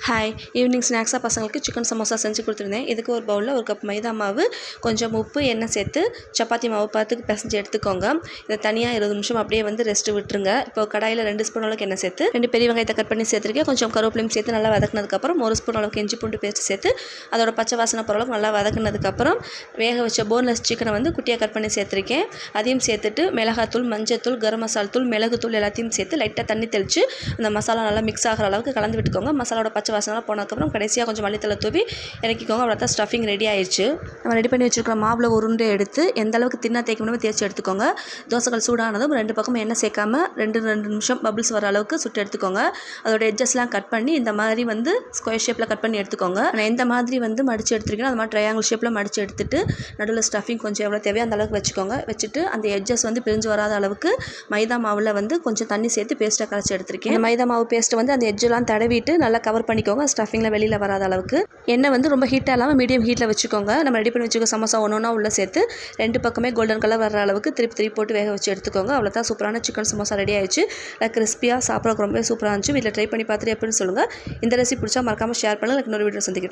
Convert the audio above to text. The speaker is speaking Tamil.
ஹாய் ஈவினிங் ஸ்நாக்ஸாக பசங்களுக்கு சிக்கன் சமோசா செஞ்சு கொடுத்துருந்தேன். இதுக்கு ஒரு பவுலில் ஒரு கப் மைதா மாவு, கொஞ்சம் உப்பு, எண்ணெய் சேர்த்து சப்பாத்தி மாவு பார்த்து பிசைஞ்சு எடுத்துக்கோங்க. இதை தனியாக 20 நிமிஷம் அப்படியே ரெஸ்ட்டு விட்டுருங்க. இப்போ கடாயில் 2 ஸ்பூன் அளவுக்கு எண்ணெய் சேர்த்து 2 பெரிய வெங்காயத்தை கட் பண்ணி சேர்த்துருக்கேன். கொஞ்சம் கருவேப்பிலையும் சேர்த்து நல்லா வதக்கினதுக்கப்புறம் 1 ஸ்பூன் அளவுக்கு இஞ்சி பூண்டு பேஸ்ட் சேர்த்து அதோட பச்சை வாசனை போகிற அளவுக்கு நல்லா வதக்கினதுக்கப்புறம் வேக வச்ச போன்லெஸ் சிக்கனை குட்டியாக கட் பண்ணி சேர்த்துருக்கேன். அதையும் சேர்த்துட்டு மிளகாத்தூள், மஞ்சத்தூள், கரம் மசாலா தூள், மிளகுத்தூள் எல்லாத்தையும் சேர்த்து லைட்டாக தண்ணி தெளித்து அந்த மசாலா நல்லா மிக்ஸ் ஆகிற அளவுக்கு கலந்து விட்டுக்கோங்க. மசாலோட பச்சை வாசனைலாம் போனதுக்கப்புறம் கடைசியாக கொஞ்சம் மல்லித்தலை தூவி இறக்கிக்கோங்க. அவ்வளோ ஸ்டஃபிங் ரெடி ஆயிடுச்சு. நம்ம ரெடி பண்ணி வச்சுருக்கிற மாவில் ஒரு உருண்டை எடுத்து எந்த அளவுக்கு தின்னா தேய்க்க முடியுமோ தேய்ச்சி எடுத்துக்கோங்க. தோசைகள் சூடானதும் 2 பக்கமும் எண்ணெய் சேர்க்காம 2 நிமிஷம் பபிள்ஸ் வர அளவுக்கு சுட்டு எடுத்துக்கோங்க. அதோட எட்ஜஸ்லாம் கட் பண்ணி இந்த மாதிரி ஸ்கொயர் ஷேப்பில் கட் பண்ணி எடுத்துக்கோங்க. நான் எந்த மாதிரி மடித்து எடுத்துருக்கேன் அது மாதிரி ட்ரையாங்கிள் ஷேப்பில் மடித்து எடுத்துட்டு நடுவில் ஸ்டஃபிங் கொஞ்சம் எவ்வளோ தேவையோ அந்த அளவுக்கு வச்சுக்கோங்க. வச்சுட்டு அந்த எட்ஜஸ் பிரிஞ்சு வராத அளவுக்கு மைதா மாவில் கொஞ்சம் தண்ணி சேர்த்து பேஸ்ட்டாக கரைச்சி எடுத்துருக்கேன். மைதா மாவு பேஸ்ட் அந்த எட்ஜெல்லாம் தடவிட்டு நல்லா கவர் பண்ணிக்கோங்க. ஸ்டஃபிங்கில் வெளியில் வராத அளவுக்கு எண்ணெய் ரொம்ப ஹீட்டாக இல்லாமல் மீடியம் ஹீட்டில் வச்சுக்கோங்க. நம்ம ரெடி பண்ணி வச்சுக்க சமோசா ஒன்றா உள்ளே சேர்த்து 2 பக்கமே கோல்டன் கலர் வர அளவுக்கு திருப்பி போட்டு வேக வச்சு எடுத்துக்கோங்க. அவ்வளோதான் சூப்பரான சிக்கன் சமோசா ரெடி ஆயிடுச்சு. கிறிஸ்பியாக சாப்பிட்றதுக்கு ரொம்பவே சூப்பராக இருந்துச்சு. வீட்டில் ட்ரை பண்ணி பார்த்துட்டு எப்படின்னு சொல்லுங்கள். இந்த ரெசிபி பிடிச்சா மறக்காமல் ஷேர் பண்ணுங்கள். இன்னொரு வீடியோ சந்திக்கிறேன்.